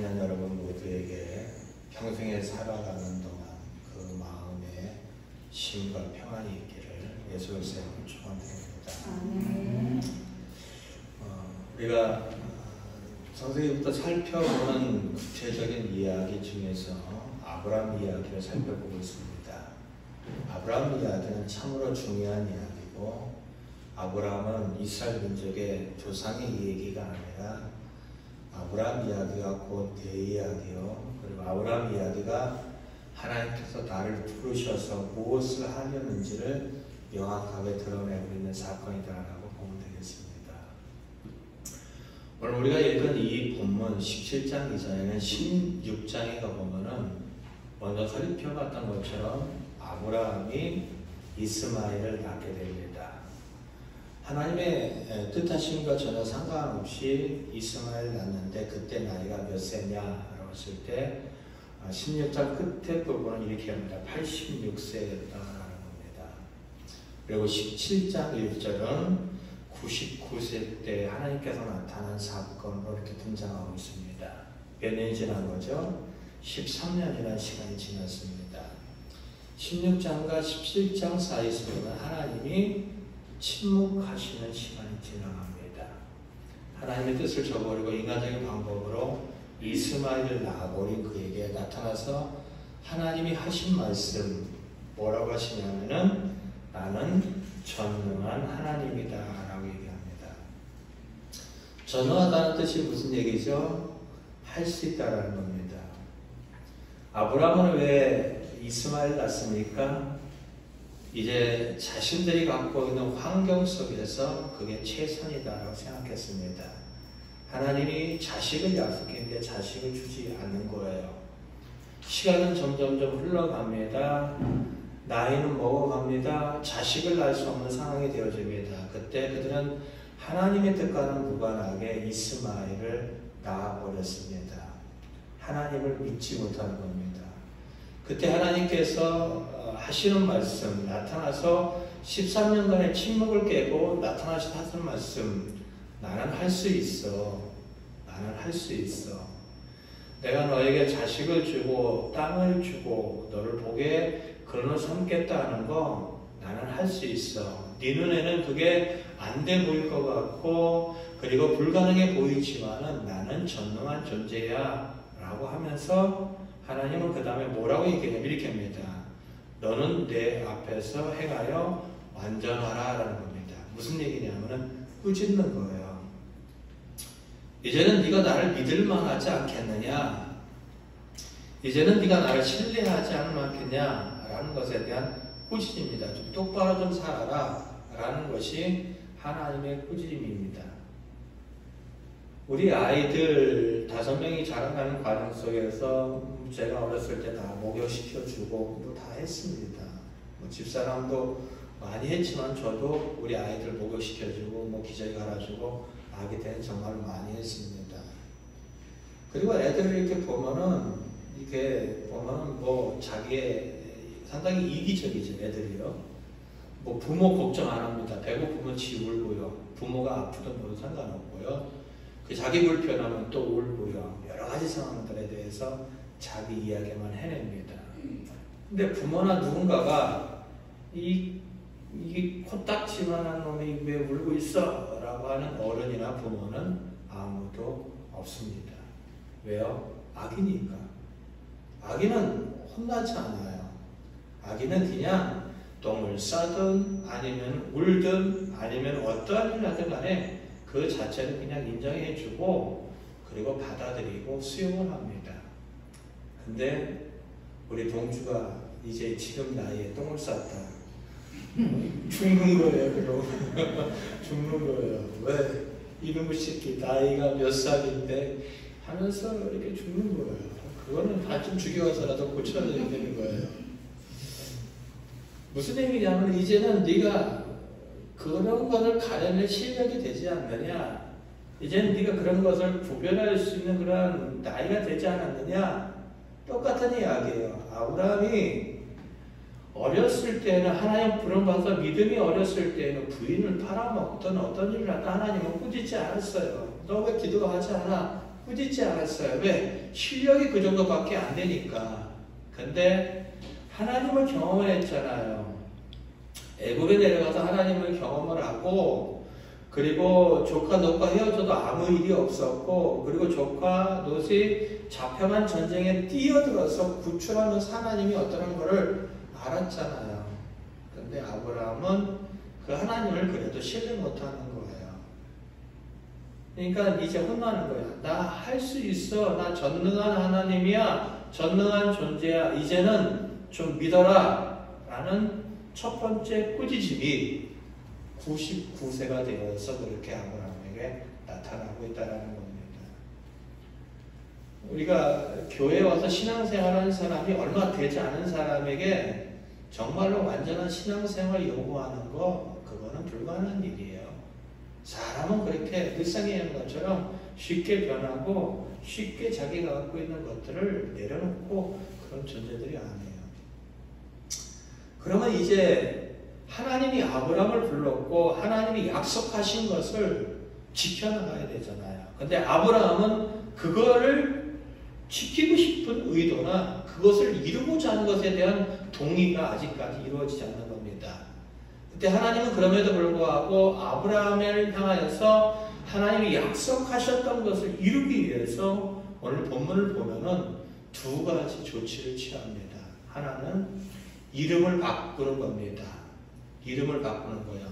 청년 여러분 모두에게 평생에 살아가는 동안 그 마음에 쉼과 평안이 있기를 예수 그리스도의 이름으로 축원드립니다. 우리가 성서에부터 살펴보는 구체적인 이야기 중에서 아브라함 이야기를 살펴보고 있습니다. 아브라함 이야기는 참으로 중요한 이야기고, 아브라함은 이스라엘 민족의 조상의 얘기가 아니라 아브라함 이야기가 곧 내 이야기요, 그리고 아브라함 이야기가 하나님께서 나를 부르셔서 무엇을 하려는지를 명확하게 드러내고 있는 사건이다라고 보면 되겠습니다. 오늘 우리가 읽은 이 본문 17장 이전에는 16장에 가보면은 먼저 살펴봤던 것처럼 아브라함이 이스마엘을 낳게 됩니다. 하나님의 뜻하심과 전혀 상관없이 이스마엘을 낳는데 그때 나이가 몇 세냐라고 했을 때 16장 끝에 부분은 이렇게 합니다. 86세였다라는 겁니다. 그리고 17장 1절은 99세 때 하나님께서 나타난 사건으로 이렇게 등장하고 있습니다. 몇 년이 지난 거죠? 13년이라는 시간이 지났습니다. 16장과 17장 사이에서는 하나님이 침묵하시는 시간이 지나갑니다. 하나님의 뜻을 저버리고 인간적인 방법으로 이스마엘을 낳아버린 그에게 나타나서 하나님이 하신 말씀 뭐라고 하시냐면은 나는 전능한 하나님이다 라고 얘기합니다. 전능하다는 뜻이 무슨 얘기죠? 할 수 있다라는 겁니다. 아브라함은 왜 이스마엘 낳습니까? 이제 자신들이 갖고 있는 환경 속에서 그게 최선이다라고 생각했습니다. 하나님이 자식을 약속했는데 자식을 주지 않는 거예요. 시간은 점점점 흘러갑니다. 나이는 먹어갑니다. 자식을 낳을 수 없는 상황이 되어집니다. 그때 그들은 하나님의 뜻과는 무관하게 이스마엘을 낳아버렸습니다. 하나님을 믿지 못하는 겁니다. 그때 하나님께서 하시는 말씀, 나타나서 13년간의 침묵을 깨고 나타나서 하시는 말씀, 나는 할 수 있어. 나는 할 수 있어. 내가 너에게 자식을 주고 땅을 주고 너를 복의 근원을 삼겠다는 거 나는 할 수 있어. 네 눈에는 그게 안 돼 보일 것 같고 그리고 불가능해 보이지만은 나는 전능한 존재야 라고 하면서 하나님은 그 다음에 뭐라고 얘기하냐면 이렇게 합니다. 너는 내 앞에서 행하여 완전하라 라는 겁니다. 무슨 얘기냐면은 꾸짖는 거예요. 이제는 네가 나를 믿을 만하지 않겠느냐? 이제는 네가 나를 신뢰하지 않겠냐? 라는 것에 대한 꾸짖음입니다. 좀 똑바로 좀 살아라 라는 것이 하나님의 꾸짖음입니다. 우리 아이들 5명이 자라가는 과정 속에서 제가 어렸을 때 다 목욕시켜주고 뭐 다 했습니다. 뭐 집사람도 많이 했지만 저도 우리 아이들 목욕시켜주고 뭐 기저귀 갈아주고 아기 때는 정말 많이 했습니다. 그리고 애들을 이렇게 보면은 뭐 자기의 상당히 이기적이죠, 애들이요. 뭐 부모 걱정 안 합니다. 배고프면 지 울고요. 부모가 아프든 뭐든 상관없고요. 그 자기 불편하면 또 울고요. 여러 가지 상황들에 대해서 자기 이야기만 해냅니다. 근데 부모나 누군가가 이 코딱지만한 놈이 왜 울고 있어? 라고 하는 어른이나 부모는 아무도 없습니다. 왜요? 아기니까. 아기는 혼나지 않아요. 아기는 그냥 똥을 싸든 아니면 울든 아니면 어떠한 일을 하든 간에 그 자체를 그냥 인정해주고 그리고 받아들이고 수용을 합니다. 근데 우리 동주가 이제 지금 나이에 똥을 쌌다. 죽는 거예요. 그럼 죽는 거예요. 왜? 이놈의 새끼 나이가 몇 살인데 하면서 이렇게 죽는 거예요. 그거는 반쯤 죽여서라도 고쳐야 되는 거예요. 무슨 얘기냐면 이제는 네가 그런 것을 가려낼 실력이 되지 않느냐? 이제는 네가 그런 것을 구별할 수 있는 그런 나이가 되지 않았느냐? 똑같은 이야기예요. 아브라함이 어렸을 때는 하나님 부름받아서 믿음이 어렸을 때는 부인을 팔아먹던 어떤 일을 하다 하나님은 꾸짖지 않았어요. 너 왜 기도하지 않아? 꾸짖지 않았어요. 왜? 실력이 그 정도밖에 안 되니까. 근데 하나님을 경험했잖아요. 애굽에 내려가서 하나님을 경험을 하고, 그리고 조카 롯과 헤어져도 아무 일이 없었고, 그리고 조카 롯이 잡혀간 전쟁에 뛰어들어서 구출하는 하나님이 어떠한 것을 알았잖아요. 근데 아브라함은 그 하나님을 그래도 신뢰 못하는 거예요. 그러니까 이제 혼나는 거야. 나 할 수 있어. 나 전능한 하나님이야. 전능한 존재야. 이제는 좀 믿어라. 라는 첫 번째 꾸짖음이 99세가 되어서 그렇게 아브라함에게 나타나고 있다는 겁니다. 우리가 교회에 와서 신앙생활하는 사람이 얼마 되지 않은 사람에게 정말로 완전한 신앙생활을 요구하는 거, 그거는 불가능한 일이에요. 사람은 그렇게 일상에 있는 것처럼 쉽게 변하고 쉽게 자기가 갖고 있는 것들을 내려놓고 그런 존재들이 아니에요. 그러면 이제 하나님이 아브라함을 불렀고 하나님이 약속하신 것을 지켜나가야 되잖아요. 근데 아브라함은 그거를 지키고 싶은 의도나 그것을 이루고자 하는 것에 대한 동의가 아직까지 이루어지지 않는 겁니다. 그때 하나님은 그럼에도 불구하고 아브라함을 향하여서 하나님이 약속하셨던 것을 이루기 위해서 오늘 본문을 보면은 두 가지 조치를 취합니다. 하나는 이름을 바꾸는 겁니다. 이름을 바꾸는 거예요.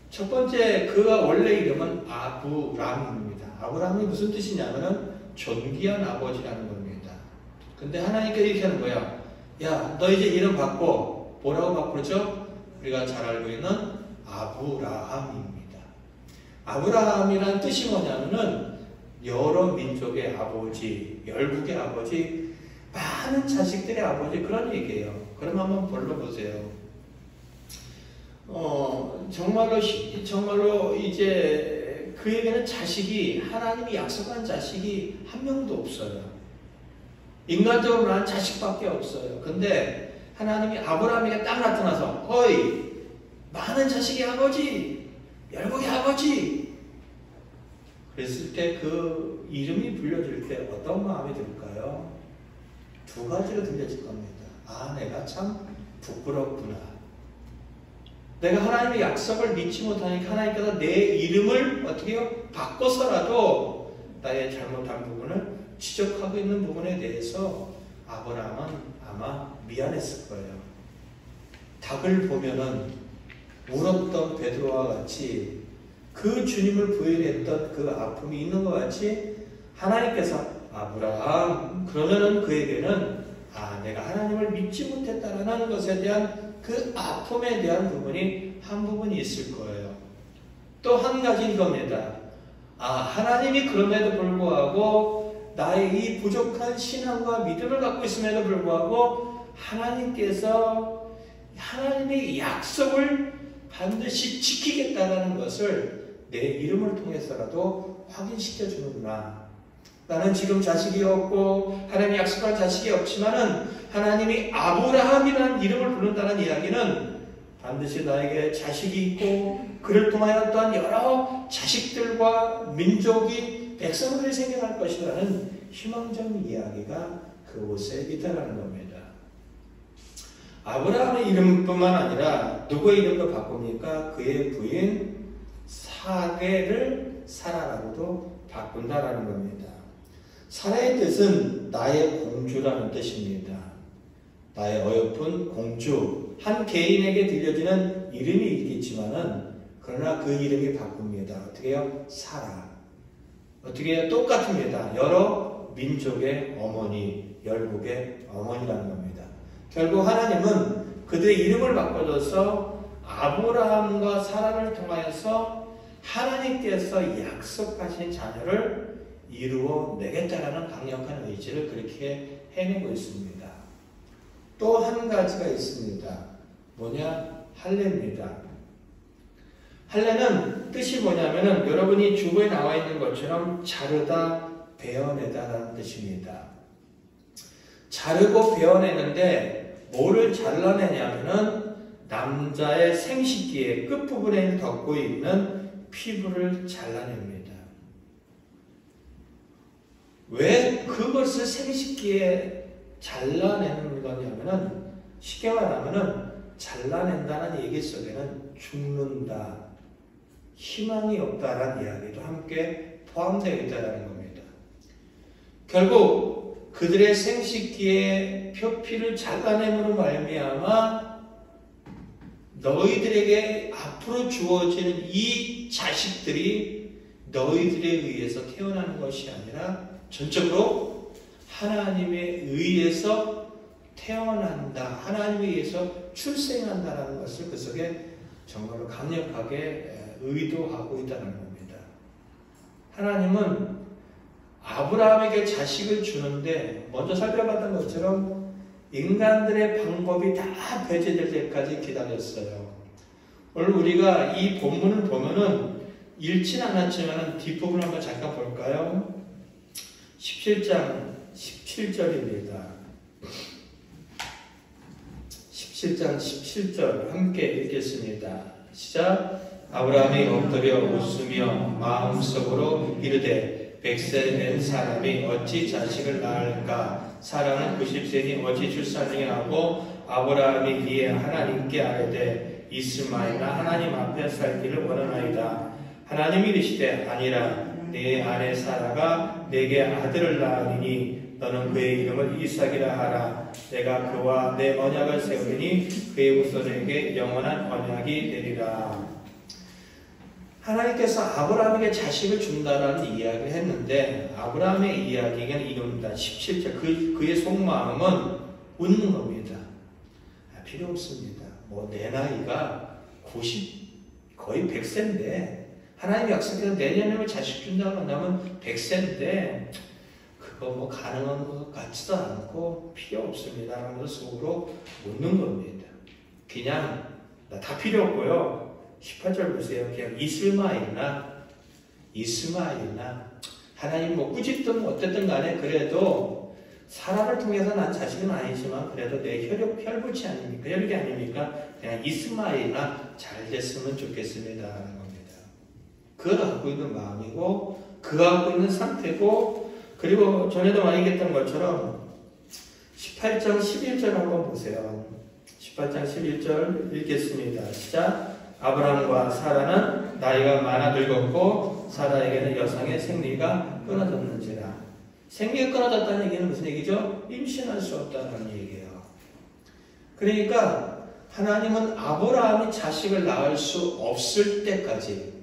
첫 번째, 그가 원래 이름은 아브람입니다. 아브람이 무슨 뜻이냐면은 존귀한 아버지라는 겁니다. 근데 하나님께서 이렇게 하는 거야. 야, 너 이제 이름 바꿔. 뭐라고 바꾸죠? 우리가 잘 알고 있는 아브라함입니다. 아브라함이란 뜻이 뭐냐면은 여러 민족의 아버지, 열국의 아버지, 많은 자식들의 아버지, 그런 얘기예요. 그럼 한번 불러보세요. 정말로 이제 그에게는 자식이, 하나님이 약속한 자식이 한 명도 없어요. 인간적으로 난 자식밖에 없어요. 근데 하나님이 아브라함에게 딱 나타나서, 어이, 많은 자식의 아버지, 열국의 아버지. 그랬을 때 그 이름이 불려질 때 어떤 마음이 들까요? 두 가지로 들려질 겁니다. 아, 내가 참 부끄럽구나. 내가 하나님의 약속을 믿지 못하니까 하나님께서 내 이름을 어떻게 해요? 바꿔서라도 나의 잘못한 부분을 지적하고 있는 부분에 대해서 아브라함은 아마 미안했을 거예요. 닭을 보면은 울었던 베드로와 같이 그 주님을 부인했던 그 아픔이 있는 것 같이 하나님께서 아브라함, 그러면은 그에게는 내가 하나님을 믿지 못했다라는 것에 대한 그 아픔에 대한 부분이 한 부분이 있을 거예요. 또 한 가지인 겁니다. 하나님이 그럼에도 불구하고 나의 이 부족한 신앙과 믿음을 갖고 있음에도 불구하고 하나님께서 하나님의 약속을 반드시 지키겠다라는 것을 내 이름을 통해서라도 확인시켜 주는구나. 나는 지금 자식이 없고 하나님이 약속한 자식이 없지만은 하나님이 아브라함이라는 이름을 부른다는 이야기는 반드시 나에게 자식이 있고 그를 통하여 또한 여러 자식들과 민족이 백성들이 생겨날 것이라는 희망적인 이야기가 그곳에 있다는 겁니다. 아브라함의 이름뿐만 아니라 누구의 이름도 바꿉니까? 그의 부인 사례를 사라라고도 바꾼다라는 겁니다. 사라의 뜻은 나의 공주라는 뜻입니다. 나의 어여쁜 공주, 한 개인에게 들려지는 이름이 있겠지만은 그러나 그 이름이 바꿉니다. 어떻게 해요? 사라. 어떻게 해요? 똑같습니다. 여러 민족의 어머니, 열국의 어머니라는 겁니다. 결국 하나님은 그들의 이름을 바꿔줘서 아브라함과 사라를 통하여서 하나님께서 약속하신 자녀를 이루어 내겠다라는 강력한 의지를 그렇게 해내고 있습니다. 또 한 가지가 있습니다. 뭐냐? 할례입니다. 할례는 뜻이 뭐냐면은 여러분이 주보에 나와 있는 것처럼 자르다, 베어내다라는 뜻입니다. 자르고 베어내는데 뭐를 잘라내냐면은 남자의 생식기의 끝부분에 덮고 있는 피부를 잘라냅니다. 왜 그것을 생식기에 잘라내는 거냐면은, 쉽게 말하면은 잘라낸다는 얘기 속에는 죽는다, 희망이 없다라는 이야기도 함께 포함되어 있다는 겁니다. 결국 그들의 생식기에 표피를 잘라냄으로 말미암아 너희들에게 앞으로 주어지는 이 자식들이 너희들에 의해서 태어나는 것이 아니라 전적으로 하나님에 의해서 태어난다, 하나님에 의해서 출생한다라는 것을 그 속에 정말로 강력하게 의도하고 있다는 겁니다. 하나님은 아브라함에게 자식을 주는데 먼저 살펴봤던 것처럼 인간들의 방법이 다 배제될 때까지 기다렸어요. 오늘 우리가 이 본문을 보면은 읽진 않았지만 뒷부분 한번 잠깐 볼까요? 17장 17절입니다. 17장 17절 함께 읽겠습니다. 시작. 아브라함이 엎드려 웃으며 마음속으로 이르되 100세 된 사람이 어찌 자식을 낳을까? 사라는 90세니 어찌 출산이 하고 아브라함이 이에 하나님께 아뢰되 이스마엘아 하나님 앞에 살기를 원하나이다. 하나님이 이르시되 아니라 네 아내 사라가 내게 아들을 낳으리니 너는 그의 이름을 이삭이라 하라. 내가 그와 내 언약을 세우리니 그의 후손에게 영원한 언약이 되리라. 하나님께서 아브라함에게 자식을 준다라는 이야기를 했는데 아브라함의 이야기는 이겁니다. 17절 그의 속마음은 웃는 겁니다. 필요 없습니다. 뭐 내 나이가 90 거의 100세인데 하나님이 약속해서 내년에 자식 준다고 한다면 100세인데 그거 뭐 가능한 것 같지도 않고 필요 없습니다 하면서 속으로 웃는 겁니다. 그냥 나 다 필요 없고요. 18절 보세요. 그냥 이스마엘이나 하나님 뭐 꾸짖든 어쨌든 간에 그래도 사람을 통해서 난 자식은 아니지만 그래도 내 혈육이 아닙니까? 혈육이 아닙니까? 그냥 이스마엘이나 잘 됐으면 좋겠습니다 하는 겁니다. 그가 갖고 있는 마음이고 그가 갖고 있는 상태고 그리고 전에도 많이 얘기했던 것처럼 18장 11절 한번 보세요. 18장 11절 읽겠습니다. 시작. 아브라함과 사라는 나이가 많아 늙었고 사라에게는 여성의 생리가 끊어졌는지라. 생리가 끊어졌다는 얘기는 무슨 얘기죠? 임신할 수 없다는 얘기예요. 그러니까 하나님은 아브라함이 자식을 낳을 수 없을 때까지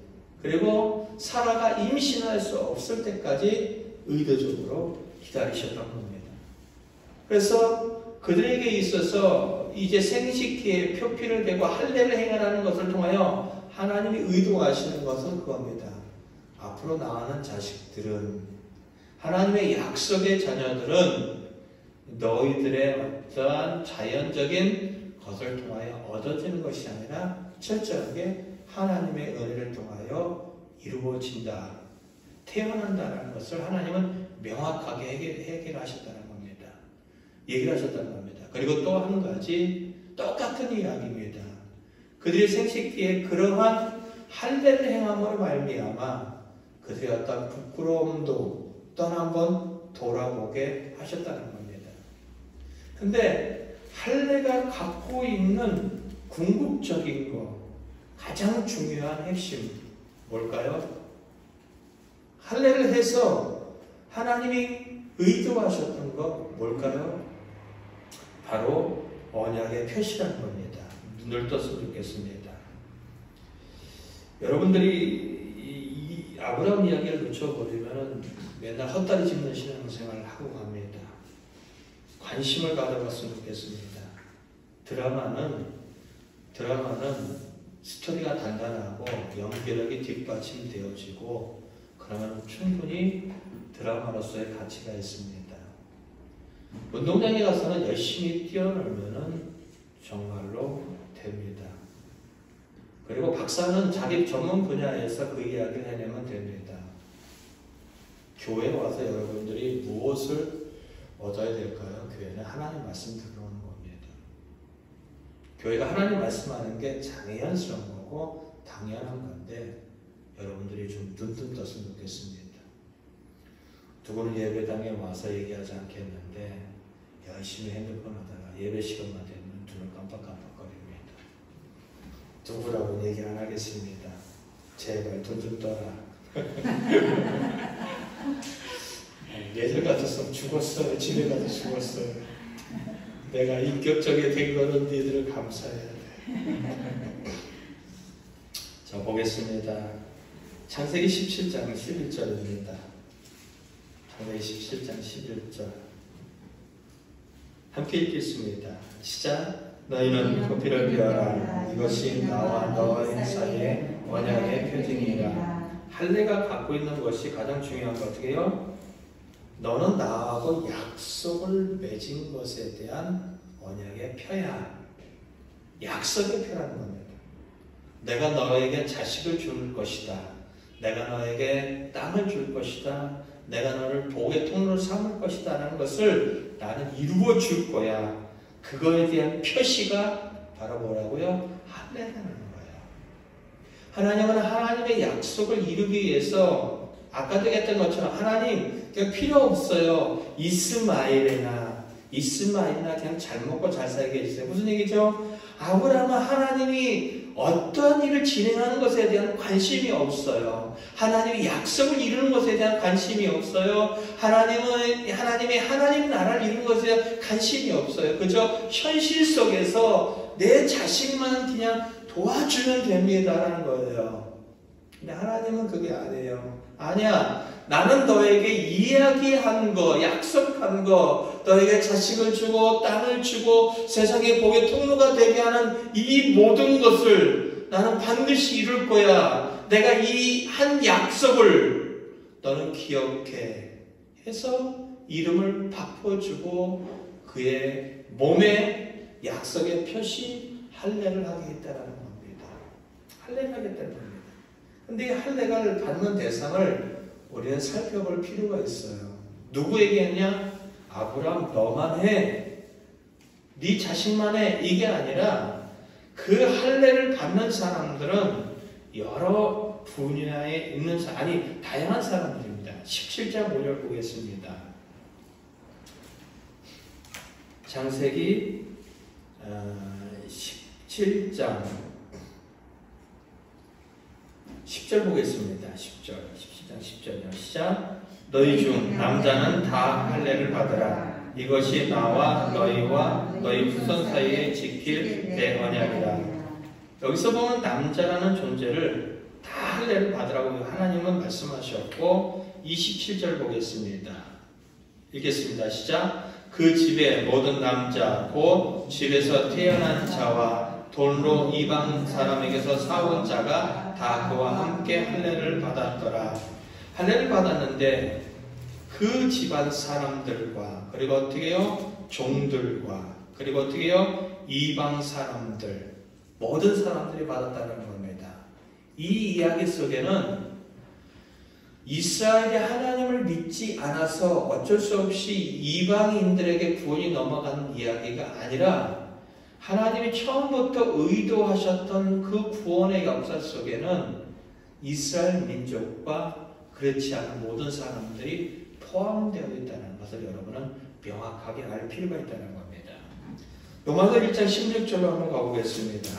그리고 사라가 임신할 수 없을 때까지 의도적으로 기다리셨던 겁니다. 그래서 그들에게 있어서 이제 생식기에 표피를 대고 할례를 행하라는 것을 통하여 하나님이 의도하시는 것은 그겁니다. 앞으로 나가는 자식들은 하나님의 약속의 자녀들은 너희들의 어떠한 자연적인 것을 통하여 얻어지는 것이 아니라 철저하게 하나님의 은혜를 통하여 이루어진다. 태어난다는 것을 하나님은 명확하게 해결하셨다는 겁니다. 얘기를 하셨다는 겁니다. 그리고 또 한 가지 똑같은 이야기입니다. 그들의 생식기에 그러한 할례를 행함으로 말미암아 그들의 어떤 부끄러움도 또 한번 돌아보게 하셨다는 겁니다. 근데 할례가 갖고 있는 궁극적인 거, 가장 중요한 핵심 뭘까요? 할례를 해서 하나님이 의도하셨던 거 뭘까요? 바로 언약의 표시라는 겁니다. 눈을 떴으면 좋겠습니다. 여러분들이 이 아브라함 이야기를 놓쳐버리면 맨날 헛다리 짚는 신앙생활을 하고 갑니다. 관심을 가져봤으면 좋겠습니다. 드라마는 스토리가 단단하고 연기력이 뒷받침되어지고 그러면 충분히 드라마로서의 가치가 있습니다. 운동장에 가서는 열심히 뛰어놀면 정말로 됩니다. 그리고 박사는 자기 전문 분야에서 그 이야기를 해내면 됩니다. 교회에 와서 여러분들이 무엇을 얻어야 될까요? 교회는 하나님 말씀 들어오는 겁니다. 교회가 하나님 말씀하는 게 자연스러운 거고 당연한 건데 여러분들이 좀 눈 떴으면 좋겠습니다. 누구는 예배당에 와서 얘기하지 않겠는데 열심히 핸드폰 하다가 예배 시간만 되면 눈을 깜빡깜빡거립니다. 누구라고 얘기 안 하겠습니다. 제발 돈 좀 떠라. 예전 같았으면 죽었어요. 집에 가서 죽었어요. 내가 인격적이 된 거는 니들을 감사해야 돼. 자, 보겠습니다. 창세기 17장 11절입니다. 창세기 17장 11절 함께 읽겠습니다. 시작. 너희는 고삐를 베어라. 이것이 나와 너희 사이의 언약의 표징이라. 할례가 갖고 있는 것이 가장 중요한 거 어떻게 해요? 너는 나하고 약속을 맺은 것에 대한 언약의 표야. 약속의 표라는 겁니다. 내가 너에게 자식을 줄 것이다. 내가 너에게 땅을 줄 것이다. 내가 너를 복의 통로로 삼을 것이다 라는 것을 나는 이루어 줄 거야. 그거에 대한 표시가 바로 뭐라고요? 할례라는 거예요. 하나님은 하나님의 약속을 이루기 위해서 아까도 했던 것처럼 하나님 필요 없어요. 이스마엘이나 그냥 잘 먹고 잘 살게 해주세요. 무슨 얘기죠? 아브라함은 하나님이 어떠한 일을 진행하는 것에 대한 관심이 없어요. 하나님이 약속을 이루는 것에 대한 관심이 없어요. 하나님의 하나님 나라를 이루는 것에 대한 관심이 없어요. 그저 현실 속에서 내 자식만 그냥 도와주면 됩니다라는 거예요. 근데 하나님은 그게 아니에요. 아니야. 나는 너에게 이야기한 거, 약속한 거, 너에게 자식을 주고 땅을 주고 세상의 복의 통로가 되게 하는 이 모든 것을 나는 반드시 이룰 거야. 내가 이 한 약속을 너는 기억해 해서 이름을 바꿔주고 그의 몸에 약속의 표시 할례를 하겠다라는 겁니다. 할례를 하겠다는 겁니다. 근데 이 할례를 받는 대상을 우리는 살펴볼 필요가 있어요. 누구에게 했냐? 아브라함 너만 해. 네 자식만 해. 이게 아니라 그 할례를 받는 사람들은 여러 분야에 있는 다양한 사람들입니다. 17장 5절 보겠습니다. 창세기 17장 10절 보겠습니다. 17장 10절이요. 시작. 너희 중 남자는 다 할례를 받으라. 이것이 나와 너희와 너희 후손 사이에 지킬 내 언약이라. 여기서 보면 남자라는 존재를 다 할례를 받으라고 하나님은 말씀하셨고 27절 보겠습니다. 읽겠습니다. 시작. 그 집의 모든 남자 곧 집에서 태어난 자와 돈으로 이방 사람에게서 사온 자가 다 그와 함께 할례를 받았더라. 할례를 받았는데 그 집안 사람들과 그리고 어떻게 해요? 종들과 그리고 어떻게 해요? 이방 사람들 모든 사람들이 받았다는 겁니다. 이 이야기 속에는 이스라엘이 하나님을 믿지 않아서 어쩔 수 없이 이방인들에게 구원이 넘어가는 이야기가 아니라 하나님이 처음부터 의도하셨던 그 구원의 역사 속에는 이스라엘 민족과 그렇지 않은 모든 사람들이 포함되어 있다는 것을 여러분은 명확하게 알 필요가 있다는 겁니다. 로마서 1장 16절로 한번 가보겠습니다.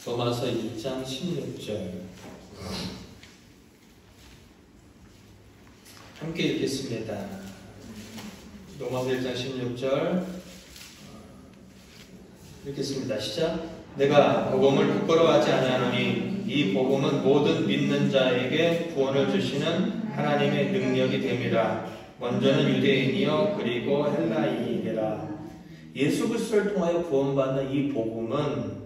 로마서 1장 16절 함께 읽겠습니다. 로마서 1장 16절 읽겠습니다. 시작. 내가 복음을 부끄러워하지 아니하노니 이 복음은 모든 믿는 자에게 구원을 주시는 하나님의 능력이 됨이라. 먼저는 유대인이요 그리고 헬라인이라. 예수 그리스도를 통하여 구원받는 이 복음은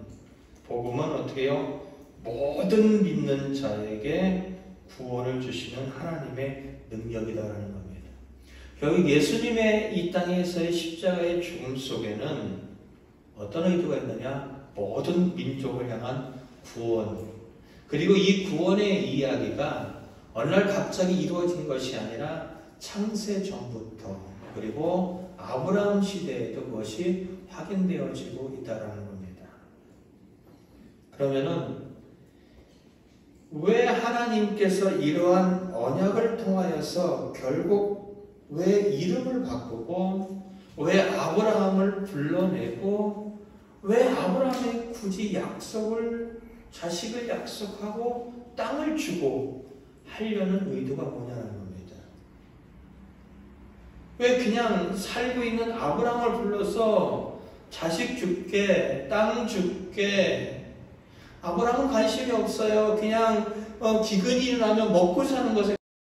어떻게 해요? 모든 믿는 자에게 구원을 주시는 하나님의 능력이다라는 겁니다. 결국 예수님의 이 땅에서의 십자가의 죽음 속에는 어떤 의도가 있느냐? 모든 민족을 향한 구원. 그리고 이 구원의 이야기가 어느 날 갑자기 이루어진 것이 아니라 창세 전부터 그리고 아브라함 시대에도 그것이 확인되어지고 있다는 겁니다. 그러면은 왜 하나님께서 이러한 언약을 통하여서 결국 왜 이름을 바꾸고 왜 아브라함을 불러내고 왜 아브라함에 굳이 자식을 약속하고 땅을 주고 하려는 의도가 뭐냐는 겁니다. 왜 그냥 살고 있는 아브라함을 불러서 자식 줄게, 땅 줄게, 아브라함은 관심이 없어요. 그냥 기근이 일어나면 먹고 사는 것에